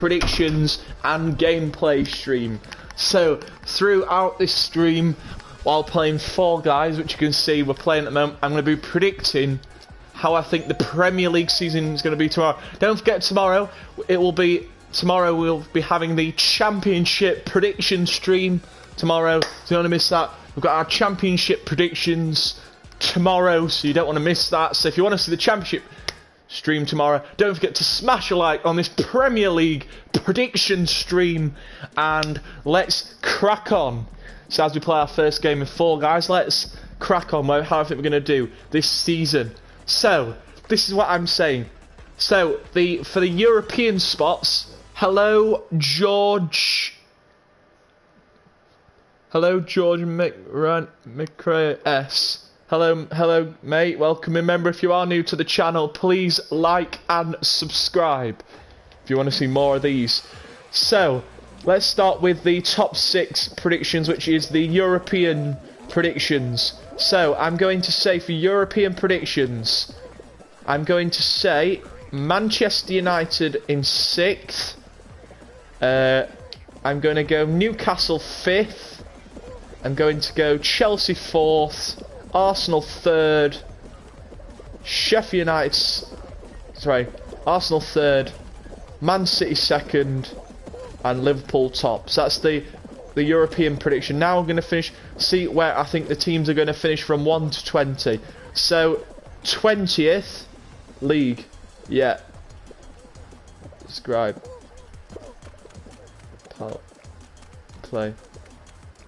predictions and gameplay stream. So throughout this stream, while playing Fall Guys, which you can see we're playing at the moment, I'm going to be predicting how I think the Premier League season is going to be tomorrow. Don't forget tomorrow we'll be having the Championship prediction stream tomorrow. So you don't want to miss that. We've got our Championship predictions tomorrow, so you don't want to miss that. So if you want to see the Championship stream tomorrow, don't forget to smash a like on this Premier League prediction stream, and let's crack on. So as we play our first game of Fall Guys, let's crack on how I think we're going to do this season. So this is what I'm saying. So for the European spots, hello George McRae S. Hello mate, welcome. Remember, if you are new to the channel, please like and subscribe if you want to see more of these. So let's start with the top 6 predictions, which is the European predictions. So I'm going to say for European predictions, I'm going to say Manchester United in 6th. I'm going to go Newcastle 5th. I'm going to go Chelsea 4th. Arsenal 3rd. Arsenal 3rd. Man City 2nd. And Liverpool top. So that's the European prediction. Now I'm going to see where I think the teams are going to finish from 1 to 20. So 20th league. Yeah. Describe. Pal. Play.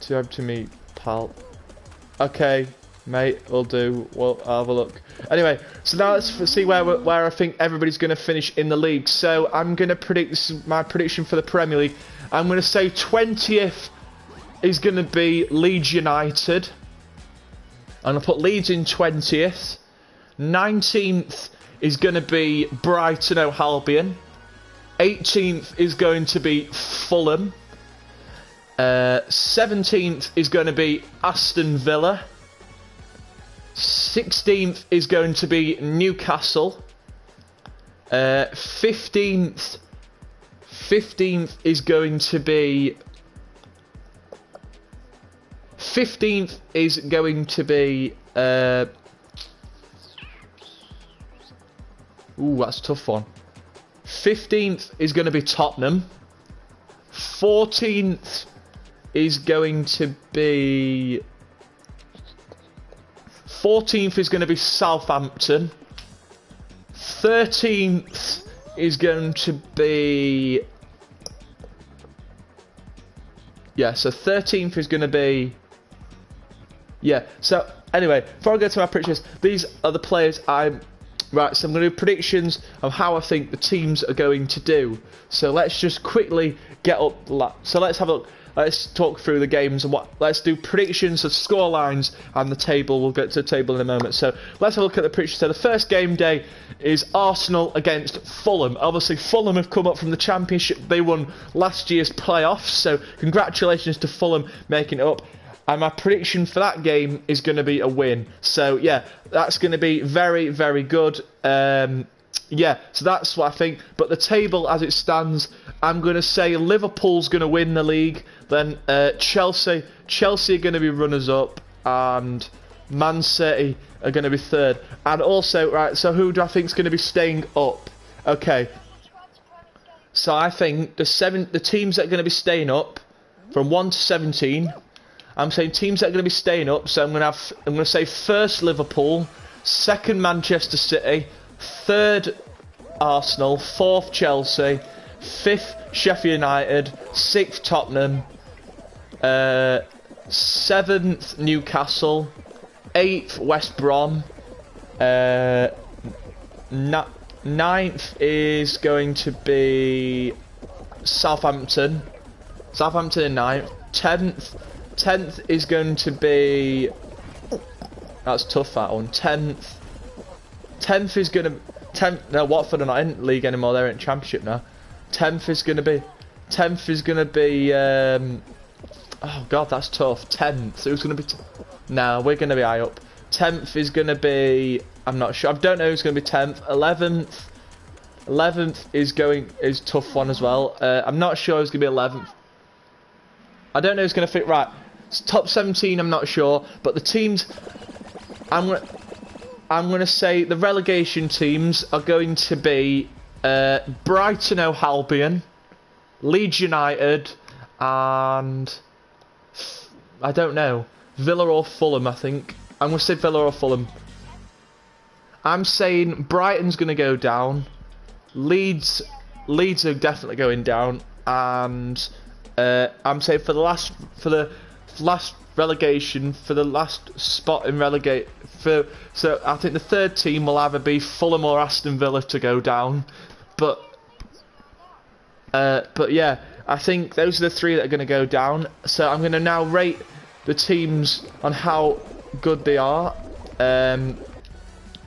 To me, pal. Okay, mate, we'll do. We'll have a look. Anyway, so now let's see where I think everybody's going to finish in the league. So I'm going to predict. This is my prediction for the Premier League. I'm going to say 20th is going to be Leeds United. I'm going to put Leeds in 20th. 19th is going to be Brighton & Hove Albion. 18th is going to be Fulham. 17th is going to be Aston Villa. 16th is going to be Newcastle. 15th is going to be... 15th is going to be... Ooh, that's a tough one. 15th is going to be Tottenham. 14th is going to be... 14th is going to be Southampton. 13th is going to be... Yeah, so 13th is going to be... Yeah, so anyway, before I go to my predictions, these are the players I'm... Right, so I'm going to do predictions of how I think the teams are going to do. So let's just quickly get up... So let's have a look. Let's talk through the games and let's do predictions of score lines and the table. We'll get to the table in a moment. So let's have a look at the predictions. So the first game day is Arsenal against Fulham. Obviously, Fulham have come up from the Championship. They won last year's playoffs. So congratulations to Fulham making it up. And my prediction for that game is going to be a win. So yeah, that's going to be very, very good. Yeah, so that's what I think. But the table as it stands, I'm going to say Liverpool's going to win the league. Then Chelsea are going to be runners-up. And Man City are going to be 3rd. And also, right, so who do I think is going to be staying up? Okay. So I think the teams that are going to be staying up from 1 to 17... I'm saying teams that are going to be staying up. So I'm going to say 1st Liverpool, 2nd Manchester City, 3rd Arsenal, 4th Chelsea, 5th Sheffield United, 6th Tottenham, 7th Newcastle, 8th West Brom, 9th is going to be Southampton in 9th, 10th is going to be... That's tough, that one. 10th is going to... No, Watford are not in league anymore. They're in Championship now. 10th is going to be... Oh, God, that's tough. 10th. Who's going to be... No, we're going to be high up. 10th is going to be... I'm not sure. I don't know who's going to be 10th. 11th... 11th is tough one as well. I'm not sure who's going to be 11th. I don't know who's going to fit right. It's top 17, I'm not sure. But the teams... I'm going to say the relegation teams are going to be Brighton & Albion, Leeds United, and... I don't know. Villa or Fulham, I think. I'm going to say Villa or Fulham. I'm saying Brighton's going to go down. Leeds are definitely going down. And I'm saying for the last relegation, for the last spot in relegate... So I think the third team will either be Fulham or Aston Villa to go down. But yeah, I think those are the three that are going to go down. So I'm going to now rate the teams on how good they are.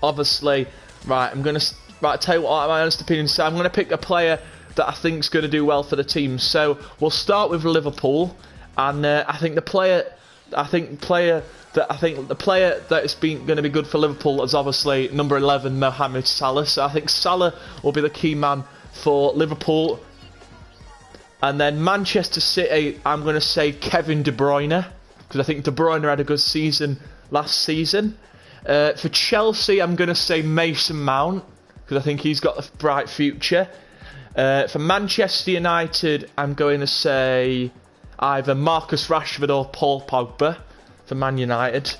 Obviously, right, I'm going to tell you what my honest opinion. So I'm going to pick a player that I think is going to do well for the team. So we'll start with Liverpool, and I think the player that's going to be good for Liverpool is obviously number 11, Mohamed Salah. So I think Salah will be the key man for Liverpool. And then Manchester City, I'm going to say Kevin De Bruyne, because I think De Bruyne had a good season last season. For Chelsea, I'm going to say Mason Mount, because I think he's got a bright future. For Manchester United, I'm going to say either Marcus Rashford or Paul Pogba for Man United.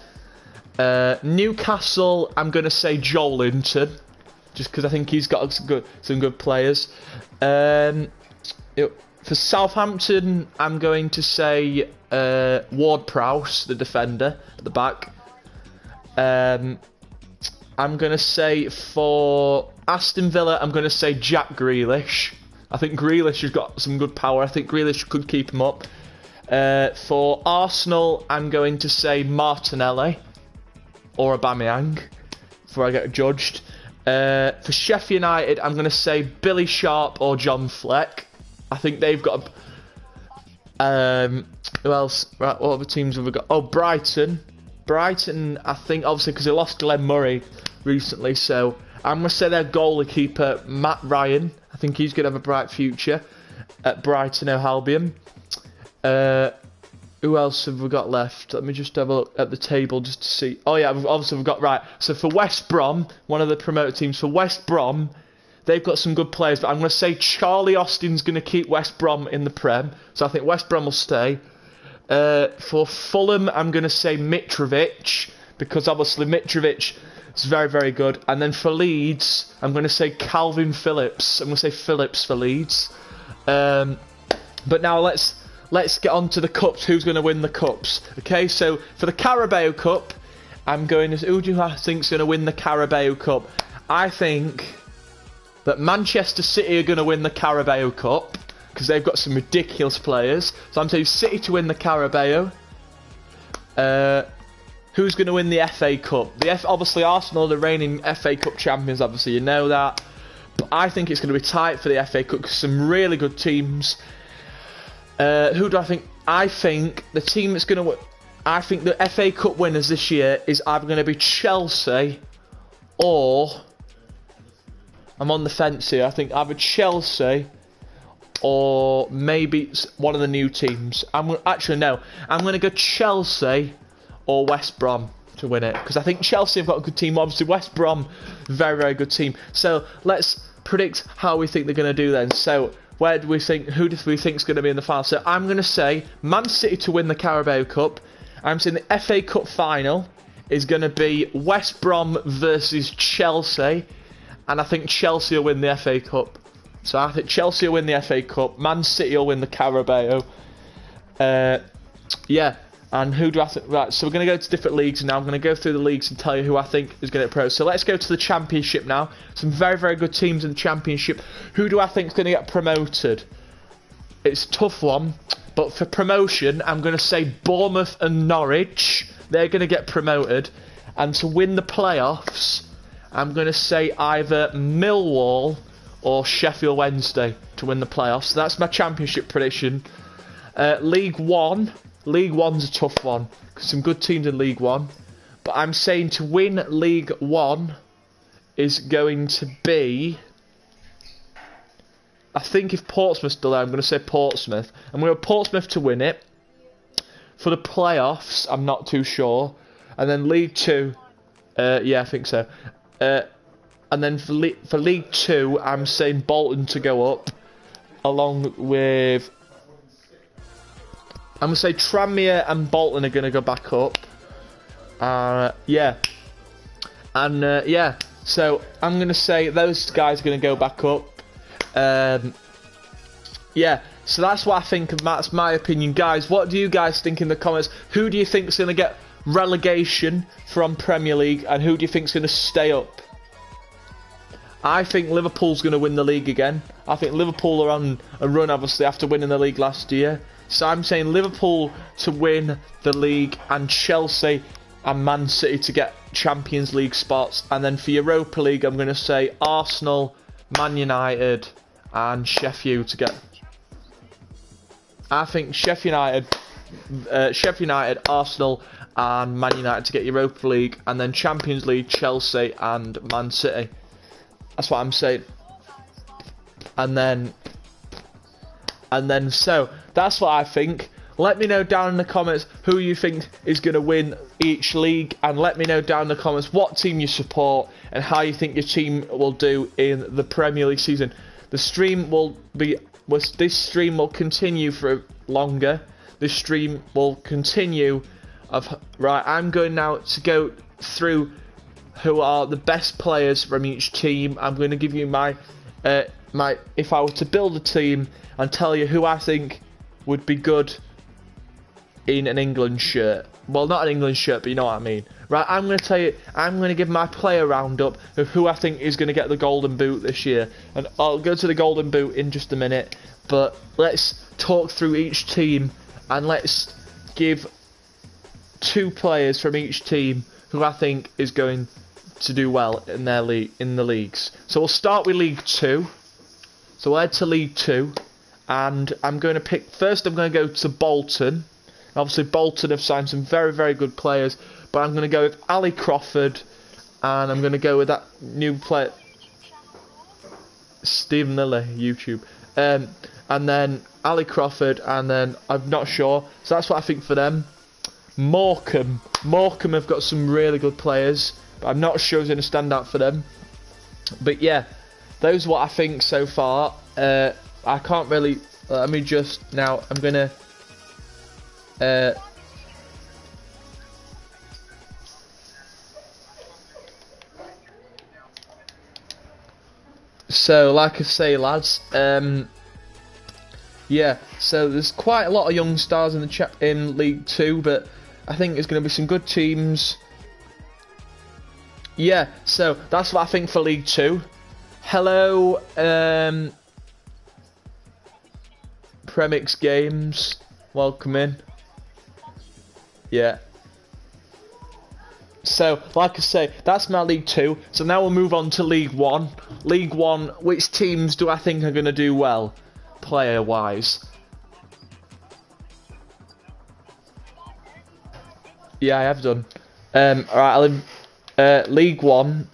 Newcastle, I'm going to say Joel Linton, just because I think he's got some good players. For Southampton, I'm going to say Ward-Prowse, the defender at the back. I'm going to say for Aston Villa, I'm going to say Jack Grealish. I think Grealish has got some good power. I think Grealish could keep him up. For Arsenal, I'm going to say Martinelli or Aubameyang before I get judged. For Sheffield United, I'm going to say Billy Sharp or John Fleck. I think they've got... who else? Right, what other teams have we got? Oh, Brighton. Brighton, I think, obviously, because they lost Glenn Murray recently, so I'm going to say their goalkeeper, Matt Ryan. I think he's going to have a bright future at Brighton & Albion. Who else have we got left? Let me just have a look at the table just to see. Oh, yeah, we've got... Right, so for West Brom, one of the promoted teams, for West Brom... They've got some good players, but I'm going to say Charlie Austin's going to keep West Brom in the Prem. So I think West Brom will stay. For Fulham, I'm going to say Mitrovic, because obviously Mitrovic is very, very good. And then for Leeds, I'm going to say Calvin Phillips. I'm going to say Phillips for Leeds. But now let's get on to the cups. Who's going to win the cups? Okay, so for the Carabao Cup, I'm going to... Who do I think is going to win the Carabao Cup? I think that Manchester City are going to win the Carabao Cup because they've got some ridiculous players. So I'm saying City to win the Carabao. Who's going to win the FA Cup? Obviously Arsenal are the reigning FA Cup champions, obviously you know that. But I think it's going to be tight for the FA Cup because some really good teams. Who do I think? I think the team that's going to... I think the FA Cup winners this year is either going to be Chelsea or... I'm on the fence here. I think either Chelsea or maybe one of the new teams. Actually, no. I'm going to go Chelsea or West Brom to win it. Because I think Chelsea have got a good team. Obviously, West Brom, very, very good team. So, let's predict how we think they're going to do then. So, who do we think is going to be in the final? So, I'm going to say Man City to win the Carabao Cup. I'm saying the FA Cup final is going to be West Brom versus Chelsea. And I think Chelsea will win the FA Cup. So I think Chelsea will win the FA Cup. Man City will win the Carabao. Yeah. And who do I think... Right, so we're going to go to different leagues now. I'm going to go through the leagues and tell you who I think is going to get pro. So let's go to the Championship now. Some very, very good teams in the Championship. Who do I think is going to get promoted? It's a tough one. But for promotion, I'm going to say Bournemouth and Norwich. They're going to get promoted. And to win the playoffs... I'm going to say either Millwall or Sheffield Wednesday to win the playoffs. So that's my Championship prediction. League One. League One's a tough one. Some good teams in League One. But I'm saying to win League One is going to be... I think if Portsmouth's still there, I'm going to say Portsmouth. I'm going to Portsmouth to win it. For the playoffs, I'm not too sure. And then League 2, yeah, I think so. And then for League 2, I'm saying Bolton to go up, along with... I'm going to say Tranmere and Bolton are going to go back up. Yeah. And, yeah, so I'm going to say those guys are going to go back up. Yeah, so that's what I think, and that's my opinion. Guys, what do you guys think in the comments? Who do you think is going to get relegation from Premier League, and who do you think is going to stay up? I think Liverpool's going to win the league again. I think Liverpool are on a run, obviously, after winning the league last year. So I'm saying Liverpool to win the league, and Chelsea and Man City to get Champions League spots. And then for Europa League, I'm going to say Arsenal, Man United, and Sheffield to get... I think Sheffield United, Arsenal, and Man United to get Europa League, and then Champions League, Chelsea and Man City. That's what I'm saying. And then so that's what I think. Let me know down in the comments who you think is going to win each league, and let me know down in the comments what team you support and how you think your team will do in the Premier League season. The stream will be... This stream will continue for longer. This stream will continue. Right, I'm going now to go through who are the best players from each team. I'm going to give you my if I were to build a team, and tell you who I think would be good in an England shirt. Well, not an England shirt, but you know what I mean. Right, I'm going to tell you, I'm going to give my player roundup of who I think is going to get the Golden Boot this year. And I'll go to the Golden Boot in just a minute. But let's talk through each team, and let's give 2 players from each team who I think is going to do well in their in the leagues. So we'll start with League 2. So we'll head to League 2, and I'm going to pick... First, I'm going to go to Bolton. Obviously, Bolton have signed some very, very good players, but I'm going to go with Ali Crawford, and I'm going to go with that new player, Stephen Lilley, YouTube. And then Ali Crawford, and then I'm not sure. So that's what I think for them. Morecambe have got some really good players, but I'm not sure who's going to stand out for them. But yeah, those are what I think so far. I can't really... let me just... Now, I'm going to... so, like I say, lads, yeah, so there's quite a lot of young stars in the in League 2, but I think there's going to be some good teams. Yeah, so that's what I think for League 2. Hello, Premix Games, welcome in. Yeah. So, like I say, that's my League 2. So now we'll move on to League 1. League 1, which teams do I think are going to do well, player-wise? Yeah, I have done. Alright, League 1.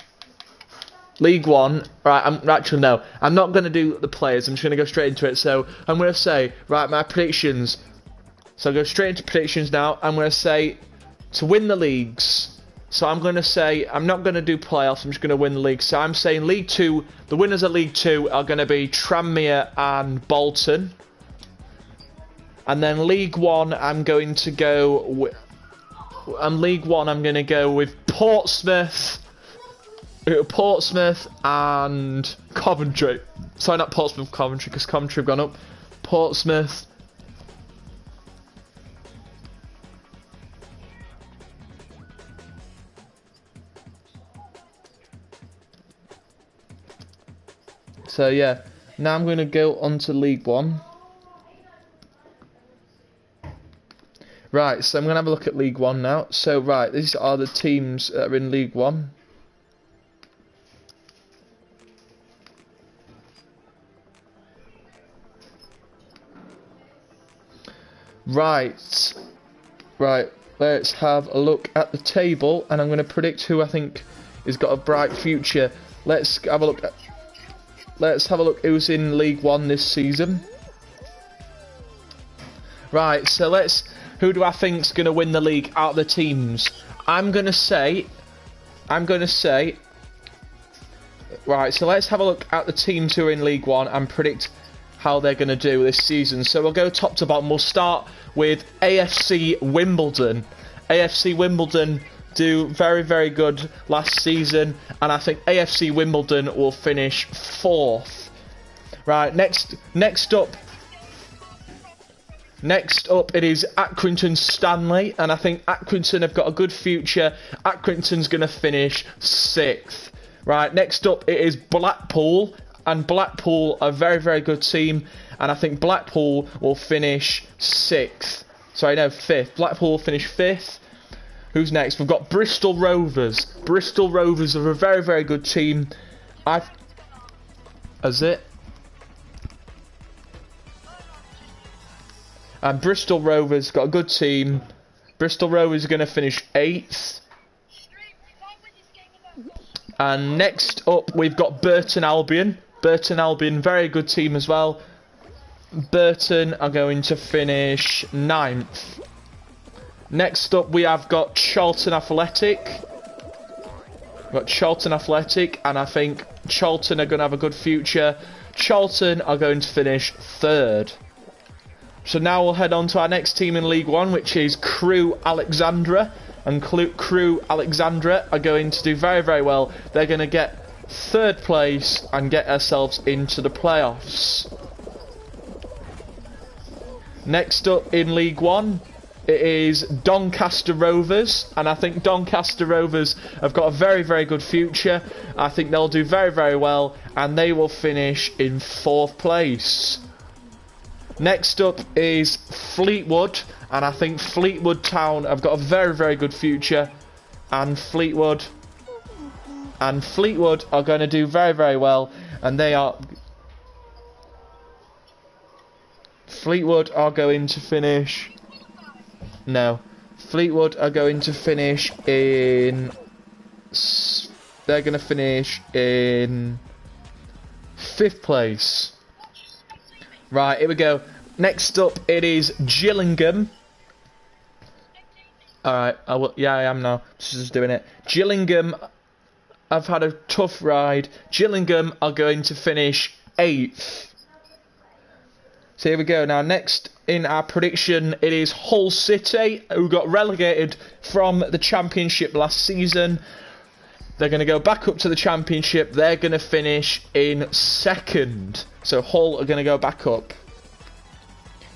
League 1, right, actually no, I'm not going to do the players, I'm just going to go straight into it. So, I'm going to say, right, my predictions. So I'll go straight into predictions now. I'm going to say to win the leagues. So I'm going to say, I'm not going to do playoffs, I'm just going to win the league. So I'm saying League 2, the winners of League 2 are going to be Tranmere and Bolton. And then League 1, I'm going to go with... League 1, I'm going to go with Portsmouth and Coventry. Sorry, not Portsmouth, Coventry, because Coventry have gone up. Portsmouth... So yeah, now I'm going to go on to League 1. Right, so I'm going to have a look at League 1 now. So right, these are the teams that are in League 1. Right, let's have a look at the table, and I'm going to predict who I think has got a bright future. Let's have a look at... let's have a look who's in League One this season. Right, so who do I think's going to win the league out of the teams? I'm going to say, right, so let's have a look at the teams who are in League One and predict how they're going to do this season. So we'll go top to bottom. We'll start with AFC Wimbledon. AFC Wimbledon do very, very good last season, and I think AFC Wimbledon will finish 4th. Right, next up it is Accrington Stanley, and I think Accrington have got a good future. Accrington's going to finish 6th. Right, next up it is Blackpool, and Blackpool are a very, very good team, and I think Blackpool will finish 6th. Sorry, no, 5th. Blackpool will finish 5th. Who's next? We've got Bristol Rovers. Bristol Rovers are a very, very good team. Is it? And Bristol Rovers got a good team. Bristol Rovers are going to finish 8th. And next up, we've got Burton Albion. Burton Albion, very good team as well. Burton are going to finish 9th. Next up, we have got Charlton Athletic. We've got Charlton Athletic, and I think Charlton are going to have a good future. Charlton are going to finish 3rd. So now we'll head on to our next team in League One, which is Crewe Alexandra. And Crewe Alexandra are going to do very, very well. They're going to get 3rd place and get ourselves into the playoffs. Next up in League One, it is Doncaster Rovers, and I think Doncaster Rovers have got a very, very good future. I think they'll do very, very well, and they will finish in 4th place. Next up is Fleetwood, and I think Fleetwood Town have got a very, very good future, and Fleetwood are going to do very, very well, and Fleetwood are going to finish in... They're going to finish in 5th place. Right, here we go. Next up, it is Gillingham. Alright, I am now. Just doing it. Gillingham, I've had a tough ride. Gillingham are going to finish 8th. So here we go. Now, next in our prediction, it is Hull City, who got relegated from the Championship last season. They're going to go back up to the Championship. They're going to finish in 2nd. So Hull are going to go back up.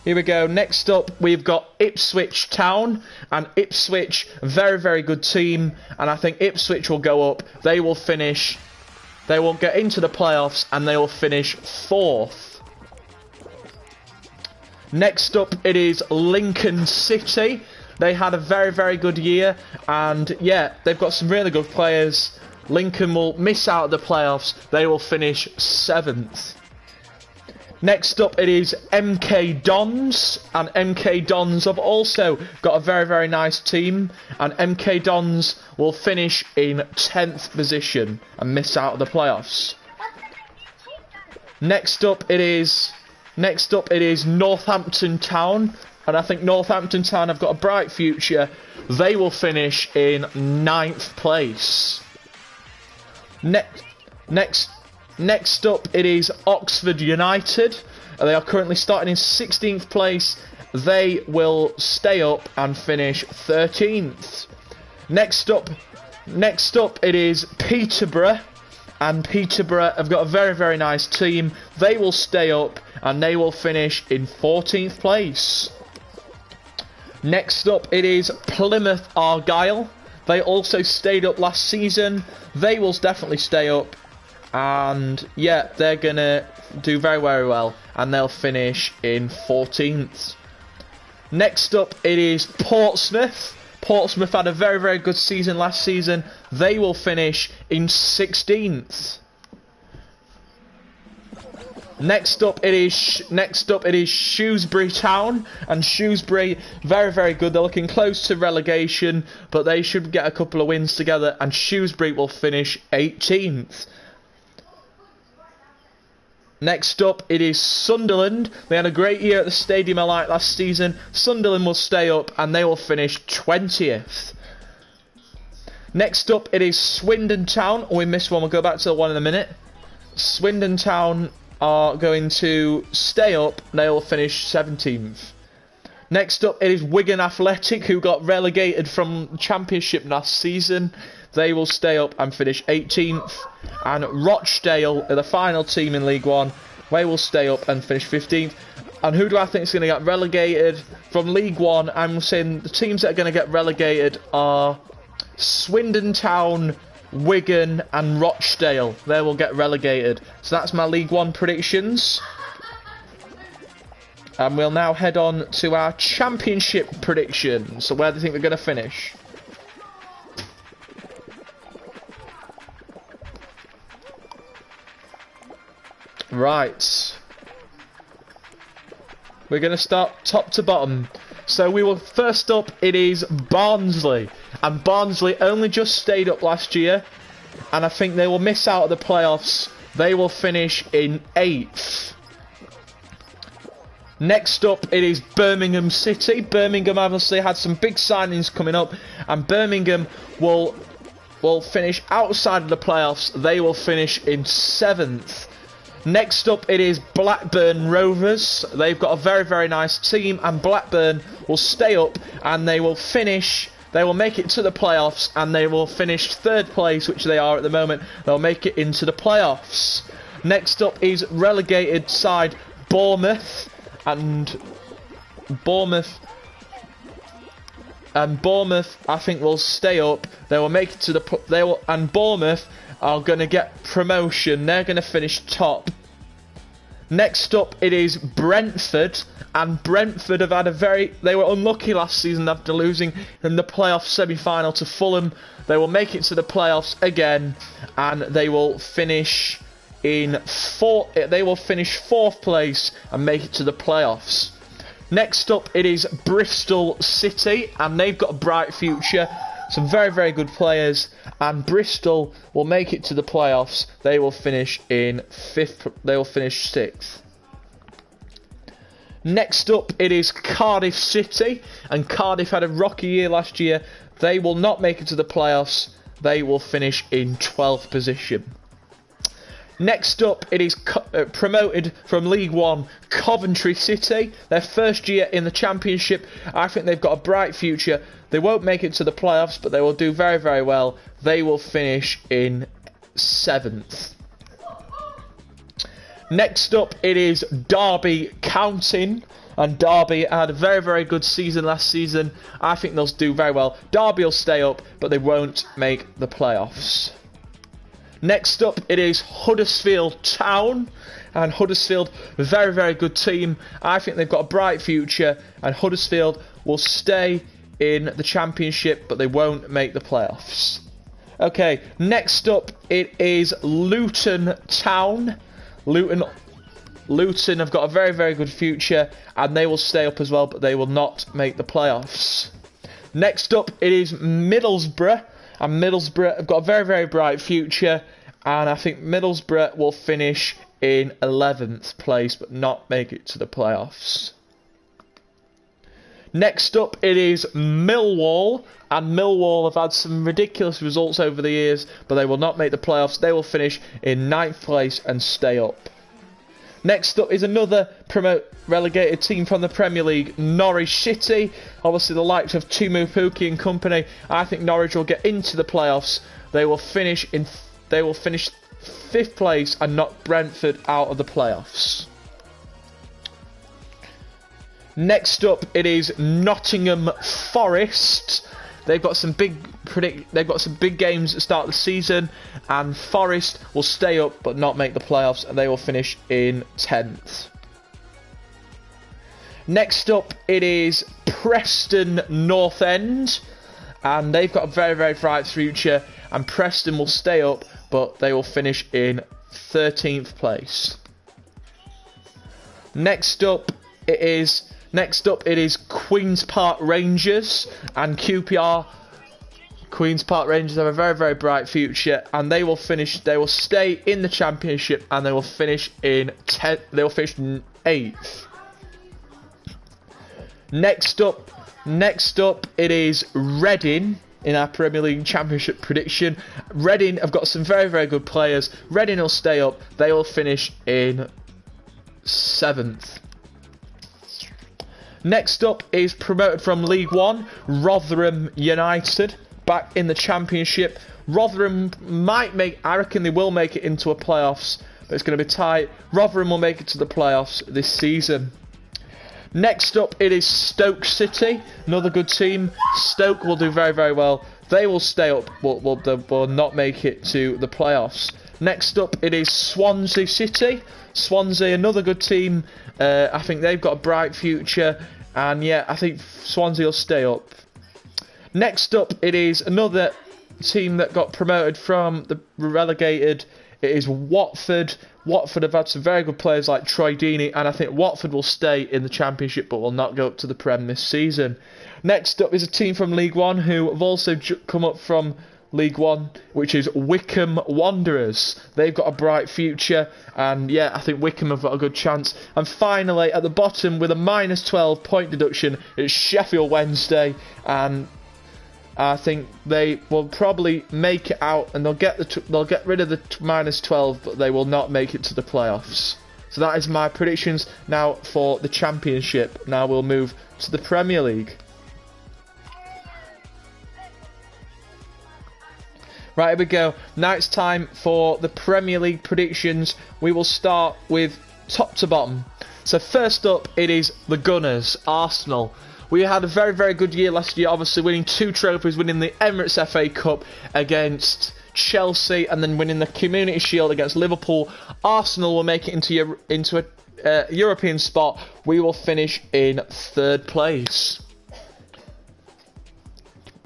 Here we go. Next up, we've got Ipswich Town. And Ipswich, very, very good team. And I think Ipswich will go up. They will finish... They will get into the playoffs and they will finish 4th. Next up, it is Lincoln City. They had a very, very good year. And, yeah, they've got some really good players. Lincoln will miss out the playoffs. They will finish 7th. Next up, it is MK Dons, and MK Dons have also got a very, very nice team, and MK Dons will finish in 10th position and miss out of the playoffs. Next up, it is Northampton Town, and I think Northampton Town have got a bright future. They will finish in 9th place. Next up, it is Oxford United. They are currently starting in 16th place. They will stay up and finish 13th. Next up, it is Peterborough. And Peterborough have got a very, very nice team. They will stay up and they will finish in 14th place. Next up, it is Plymouth Argyle. They also stayed up last season. They will definitely stay up. And yeah, they're going to do very, very well. And they'll finish in 14th. Next up, it is Portsmouth. Portsmouth had a very, very good season last season. They will finish in 16th. Next up, it is Shrewsbury Town, and Shrewsbury, very, very good. They're looking close to relegation, but they should get a couple of wins together, and Shrewsbury will finish 18th. Next up, it is Sunderland. They had a great year at the Stadium of Light last season. Sunderland will stay up and they will finish 20th. Next up, it is Swindon Town. Oh, we missed one. We'll go back to the one in a minute. Swindon Town are going to stay up. They will finish 17th. Next up, it is Wigan Athletic, who got relegated from Championship last season. They will stay up and finish 18th. And Rochdale are the final team in League One. They will stay up and finish 15th. And who do I think is going to get relegated from League One? I'm saying the teams that are going to get relegated are Swindon Town, Wigan and Rochdale. They will get relegated. So that's my League One predictions. And we'll now head on to our Championship predictions. So where do you think we're going to finish? Right. We're going to start top to bottom. So we will, first up, it is Barnsley. And Barnsley only just stayed up last year. And I think they will miss out of the playoffs. They will finish in 8th. Next up, it is Birmingham City. Birmingham obviously had some big signings coming up. And Birmingham will finish outside of the playoffs. They will finish in 7th. Next up, it is Blackburn Rovers. They've got a very, very nice team, and Blackburn will stay up, and they will finish. They will make it to the playoffs, and they will finish 3rd place, which they are at the moment. They'll make it into the playoffs. Next up is relegated side Bournemouth, and Bournemouth, I think, will stay up. They will make it to the. And Bournemouth are going to get promotion. They're going to finish top. Next up, it is Brentford, and Brentford have had they were unlucky last season after losing in the playoff semi-final to Fulham. They will make it to the playoffs again, and they will finish in 4th place and make it to the playoffs. Next up, it is Bristol City, and they've got a bright future. Some very, very good players, and Bristol will make it to the playoffs. They will finish in 5th. They will finish 6th. Next up, it is Cardiff City, and Cardiff had a rocky year last year. They will not make it to the playoffs. They will finish in 12th position. Next up, it is promoted from League One, Coventry City. Their first year in the Championship. I think they've got a bright future. They won't make it to the playoffs, but they will do very, very well. They will finish in 7th. Next up, it is Derby County. And Derby had a very, very good season last season. I think they'll do very well. Derby will stay up, but they won't make the playoffs. Next up, it is Huddersfield Town, and Huddersfield, a very, very good team. I think they've got a bright future, and Huddersfield will stay in the Championship, but they won't make the playoffs. Okay, next up, it is Luton Town. Luton have got a very, very good future, and they will stay up as well, but they will not make the playoffs. Next up, it is Middlesbrough. And Middlesbrough have got a very, very bright future. And I think Middlesbrough will finish in 11th place, but not make it to the playoffs. Next up, it is Millwall. And Millwall have had some ridiculous results over the years, but they will not make the playoffs. They will finish in 9th place and stay up. Next up is another relegated team from the Premier League, Norwich City. Obviously, the likes of Timu Pukki and company. I think Norwich will get into the playoffs. They will finish 5th place and knock Brentford out of the playoffs. Next up, it is Nottingham Forest. They've got some big games at the start of the season, and Forest will stay up but not make the playoffs, and they will finish in 10th. Next up, it is Preston North End, and they've got a very, very bright future, and Preston will stay up, but they will finish in 13th place. Next up, it is Queen's Park Rangers, and QPR Queen's Park Rangers have a very, very bright future, and they will finish. They will stay in the Championship, and they will finish in 10th. They will finish 8th. Next up, it is Reading in our Premier League Championship prediction. Reading have got some very, very good players. Reading will stay up. They will finish in 7th. Next up is promoted from League One, Rotherham United, back in the Championship. Rotherham might make, I reckon they will make it into a playoffs, but it's going to be tight. Rotherham will make it to the playoffs this season. Next up, it is Stoke City, another good team. Stoke will do very, very well. They will stay up, but will not make it to the playoffs. Next up, it is Swansea City. Swansea, another good team. I think they've got a bright future. And yeah, I think Swansea will stay up. Next up, it is another team that got promoted from the relegated. It is Watford. Watford have had some very good players like Troy Deeney, and I think Watford will stay in the Championship but will not go up to the Prem this season. Next up is a team from League One who have also come up from League One, which is Wycombe Wanderers. They've got a bright future, and yeah, I think Wycombe have got a good chance. And finally, at the bottom with a -12 point deduction, it's Sheffield Wednesday, and I think they will probably make it out, and they'll get rid of the -12, but they will not make it to the playoffs. So that is my predictions now for the Championship. Now we'll move to the Premier League. Right, here we go. Now it's time for the Premier League predictions. We will start with top to bottom. So first up, it is the Gunners, Arsenal. We had a very, very good year last year, obviously winning 2 trophies, winning the Emirates FA Cup against Chelsea, and then winning the Community Shield against Liverpool. Arsenal will make it into a European spot. We will finish in 3rd place.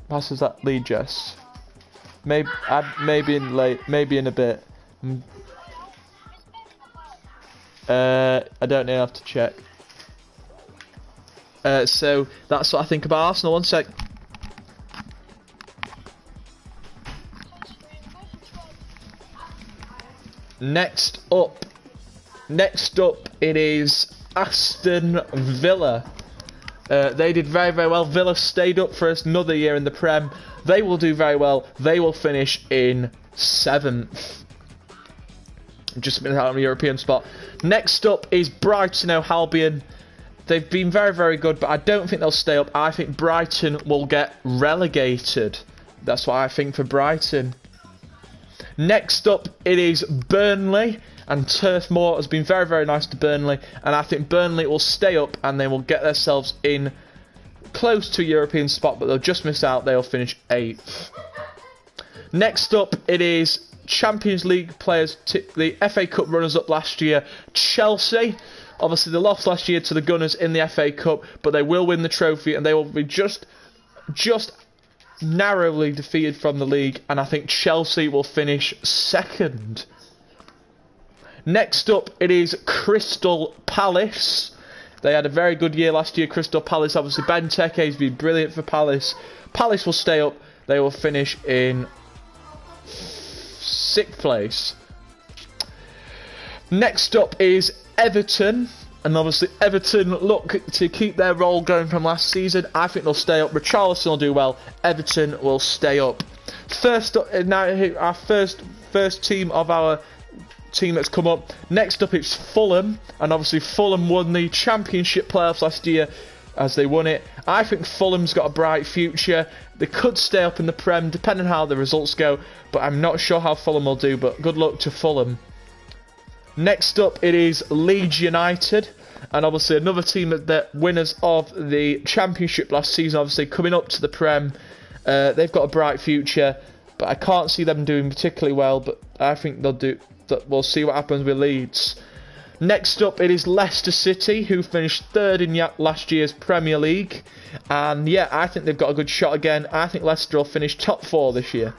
Passes that lead, Jess. Maybe in a bit. I don't know. I have to check. So that's what I think about Arsenal. One sec. Next up, it is Aston Villa. They did very, very well. Villa stayed up for another year in the Prem. They will do very well. They will finish in 7th. Just been out on a European spot. Next up is Brighton & Albion. They've been very, very good, but I don't think they'll stay up. I think Brighton will get relegated. That's what I think for Brighton. Next up, it is Burnley. And Turf Moor has been very, very nice to Burnley. And I think Burnley will stay up and they will get themselves in close to a European spot, but they'll just miss out. They'll finish 8th. Next up, it is Champions League players, the FA Cup runners-up last year, Chelsea. Obviously, they lost last year to the Gunners in the FA Cup, but they will win the trophy, and they will be just narrowly defeated from the league, and I think Chelsea will finish 2nd. Next up, it is Crystal Palace. They had a very good year last year, Crystal Palace. Obviously, Benteke has been brilliant for Palace. Palace will stay up. They will finish in 6th place. Next up is Everton. And obviously, Everton look to keep their role going from last season. I think they'll stay up. Richarlison will do well. Everton will stay up. First up, now our first team of our team that's come up. Next up, it's Fulham, and obviously Fulham won the Championship playoffs last year as they won it. I think Fulham's got a bright future. They could stay up in the Prem depending on how the results go, but I'm not sure how Fulham will do, but good luck to Fulham. Next up, it is Leeds United, and obviously another team that winners of the Championship last season, obviously coming up to the Prem. They've got a bright future, but I can't see them doing particularly well, but I think they'll do. We'll see what happens with Leeds. Next up, it is Leicester City, who finished 3rd in last year's Premier League. And yeah, I think they've got a good shot again. I think Leicester will finish top 4 this year.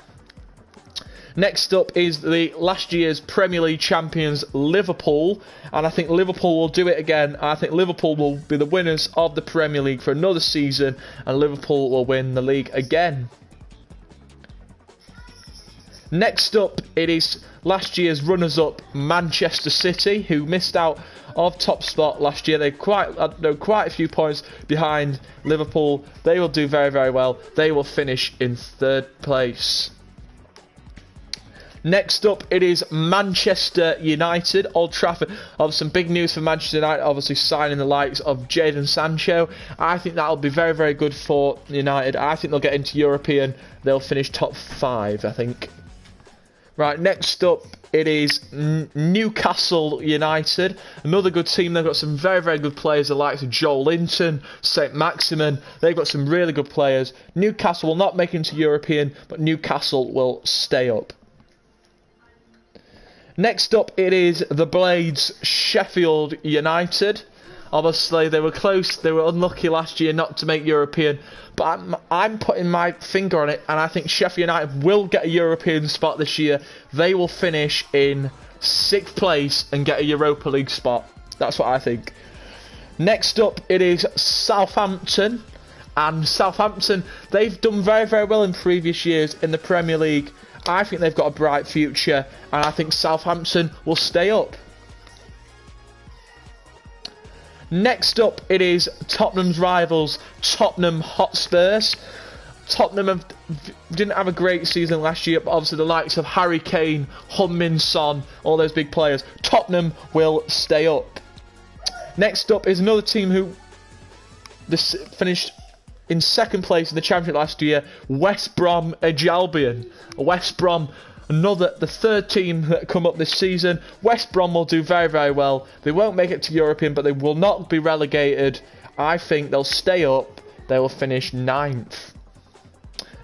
Next up is the last year's Premier League champions, Liverpool. And I think Liverpool will do it again. I think Liverpool will be the winners of the Premier League for another season. And Liverpool will win the league again. Next up, it is last year's runners-up Manchester City, who missed out of top spot last year. They're quite a few points behind Liverpool. They will do very, very well. They will finish in 3rd place. Next up, it is Manchester United, Old Trafford. Obviously, some big news for Manchester United, obviously signing the likes of Jadon Sancho. I think that'll be very, very good for United. I think they'll get into European. They'll finish top 5, I think. Right, next up, it is Newcastle United. Another good team. They've got some very, very good players, the likes of Joel Linton, St. Maximin. They've got some really good players. Newcastle will not make it into European, but Newcastle will stay up. Next up, it is the Blades, Sheffield United. Obviously, they were close. They were unlucky last year not to make European. But I'm putting my finger on it, and I think Sheffield United will get a European spot this year. They will finish in 6th place and get a Europa League spot. That's what I think. Next up, it is Southampton. And Southampton, they've done very, very well in previous years in the Premier League. I think they've got a bright future, and I think Southampton will stay up. Next up, it is Tottenham's rivals, Tottenham Hotspurs. Tottenham didn't have a great season last year, but obviously the likes of Harry Kane, Heung-min Son, all those big players. Tottenham will stay up. Next up is another team who finished in 2nd place in the Championship last year, West Brom Albion. West Brom, the 3rd team that come up this season. West Brom will do very, very well. They won't make it to European, but they will not be relegated. I think they'll stay up. They will finish 9th.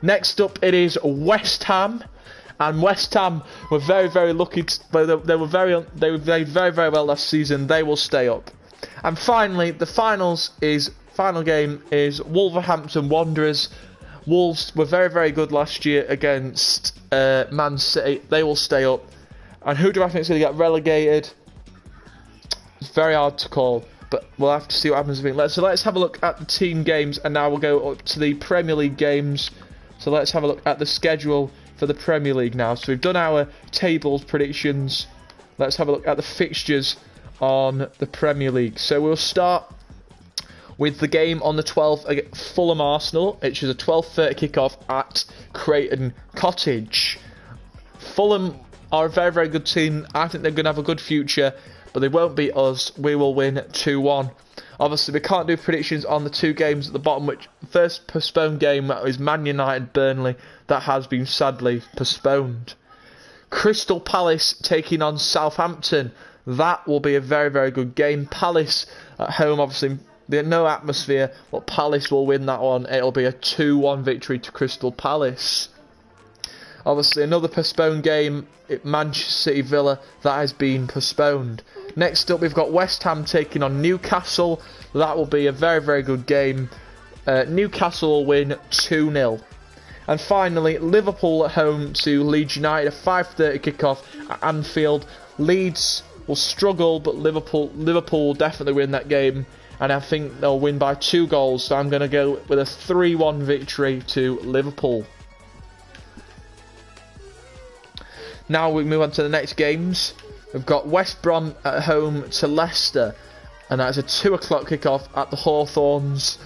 Next up, it is West Ham. And West Ham were very, very lucky. They were very, very, very well last season. They will stay up. And finally, the final game is Wolverhampton Wanderers. Wolves were very, very good last year against Man City. They will stay up. And who do I think is going to get relegated? It's very hard to call, but we'll have to see what happens. So let's have a look at the team games, and now we'll go up to the Premier League games. So let's have a look at the schedule for the Premier League now. So we've done our tables predictions. Let's have a look at the fixtures on the Premier League. So we'll start with the game on the 12th against Fulham Arsenal, which is a 12:30 kickoff at Creighton Cottage. Fulham are a very, very good team. I think they're going to have a good future, but they won't beat us. We will win 2-1. Obviously, we can't do predictions on the 2 games at the bottom, which first postponed game is Man United Burnley. That has been sadly postponed. Crystal Palace taking on Southampton. That will be a very, very good game. Palace at home, obviously, there's no atmosphere, but Palace will win that one. It'll be a 2-1 victory to Crystal Palace. Obviously, another postponed game at Manchester City Villa. That has been postponed. Next up, we've got West Ham taking on Newcastle. That will be a very, very good game. Newcastle will win 2-0. And finally, Liverpool at home to Leeds United. A 5:30 kickoff at Anfield. Leeds will struggle, but Liverpool will definitely win that game. And I think they'll win by 2 goals. So I'm going to go with a 3-1 victory to Liverpool. Now we move on to the next games. We've got West Brom at home to Leicester. And that's a 2 o'clock kickoff at the Hawthorns.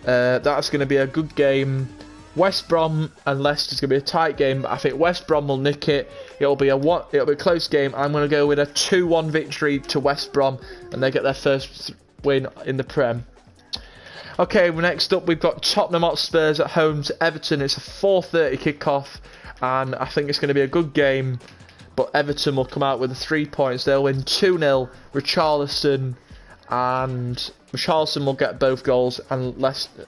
That's going to be a good game. West Brom and Leicester's going to be a tight game, but I think West Brom will nick it. It'll be a close game. I'm going to go with a 2-1 victory to West Brom, and they get their first win in the Prem. Okay, next up we've got Tottenham Hotspurs at home to Everton. It's a 4:30 kickoff, and I think it's going to be a good game, but Everton will come out with 3 points. They'll win 2-0. Richarlison will get both goals, and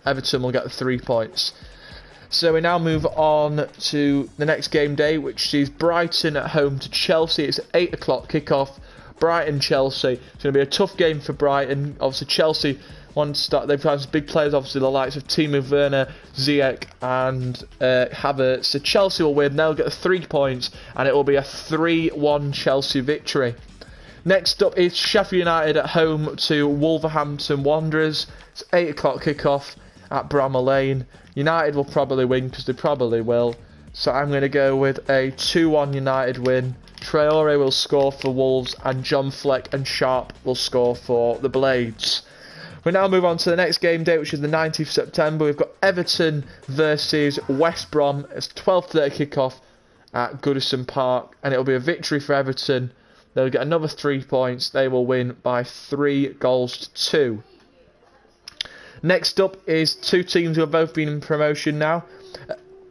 Everton will get 3 points. So we now move on to the next game day, which is Brighton at home to Chelsea. It's an 8 o'clock kickoff. Brighton-Chelsea. It's going to be a tough game for Brighton. Obviously, Chelsea want to start. They've got some big players, obviously, the likes of Timo Werner, Ziyech, and Havertz. So Chelsea will win. They'll get 3 points, and it will be a 3-1 Chelsea victory. Next up is Sheffield United at home to Wolverhampton Wanderers. It's 8 o'clock kickoff at Bramall Lane. United will probably win because they probably will. So I'm going to go with a 2-1 United win. Traore will score for Wolves, and John Fleck and Sharp will score for the Blades. We now move on to the next game date, which is the 19th of September. We've got Everton versus West Brom. It's 12:30 kickoff at Goodison Park, and it'll be a victory for Everton. They'll get another 3 points. They will win by 3-2. Next up is two teams who have both been in promotion now.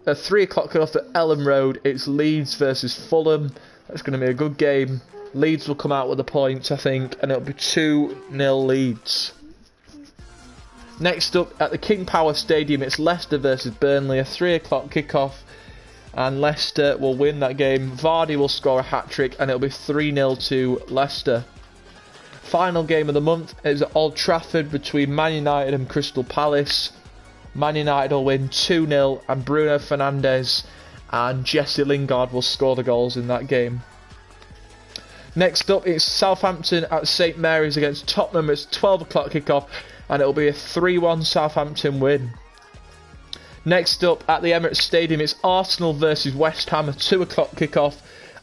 At 3 o'clock kickoff at Ellen Road, it's Leeds versus Fulham. That's going to be a good game. Leeds will come out with the points, I think, and it'll be 2-0 Leeds. Next up at the King Power Stadium, it's Leicester versus Burnley. A 3 o'clock kickoff, and Leicester will win that game. Vardy will score a hat-trick, and it'll be 3-0 to Leicester. Final game of the month is at Old Trafford between Man United and Crystal Palace. Man United will win 2-0, and Bruno Fernandes and Jesse Lingard will score the goals in that game. Next up, it's Southampton at St Mary's against Tottenham. It's 12 o'clock kickoff, and it'll be a 3-1 Southampton win. Next up at the Emirates Stadium, it's Arsenal versus West Ham. A 2 o'clock kickoff.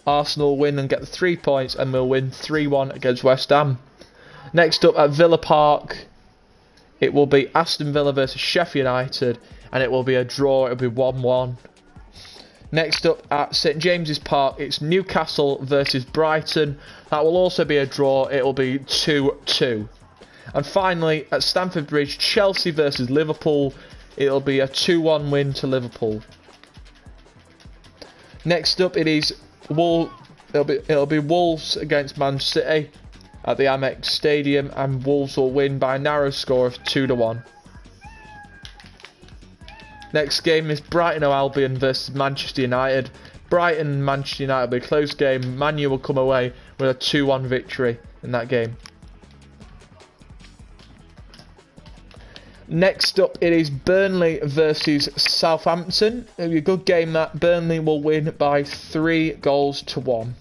Arsenal win and get the 3 points, and will win 3-1 against West Ham. Next up at Villa Park, it will be Aston Villa versus Sheffield United, and it will be a draw. It'll be 1-1. Next up at St James's Park, it's Newcastle versus Brighton. That will also be a draw. It will be 2-2. And finally, at Stamford Bridge, Chelsea versus Liverpool. It'll be a 2-1 win to Liverpool. Next up, it'll be Wolves against Man City at the Amex Stadium, and Wolves will win by a narrow score of 2-1. Next game is Brighton & Albion versus Manchester United. Brighton and Manchester United will be a close game. Man U will come away with a 2-1 victory in that game. Next up, it is Burnley versus Southampton. It'll be a good game that. Burnley will win by 3-1.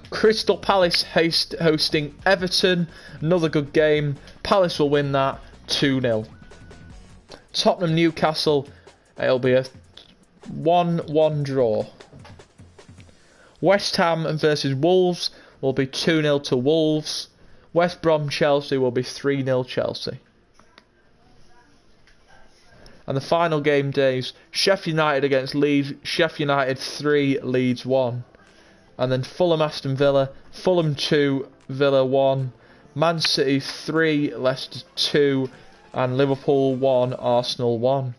Crystal Palace hosting Everton. Another good game. Palace will win that 2-0. Tottenham Newcastle. It'll be a 1-1 draw. West Ham versus Wolves will be 2-0 to Wolves. West Brom Chelsea will be 3-0 Chelsea. And the final game days, Sheffield United against Leeds. Sheffield United 3, Leeds 1. And then Fulham Aston Villa. Fulham 2, Villa 1. Man City 3, Leicester 2. And Liverpool 1, Arsenal 1.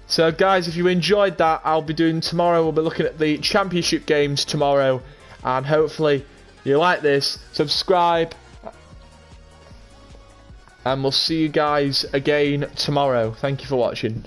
So guys, if you enjoyed that, I'll be doing tomorrow. We'll be looking at the Championship games tomorrow. And hopefully you like this. Subscribe. And we'll see you guys again tomorrow. Thank you for watching.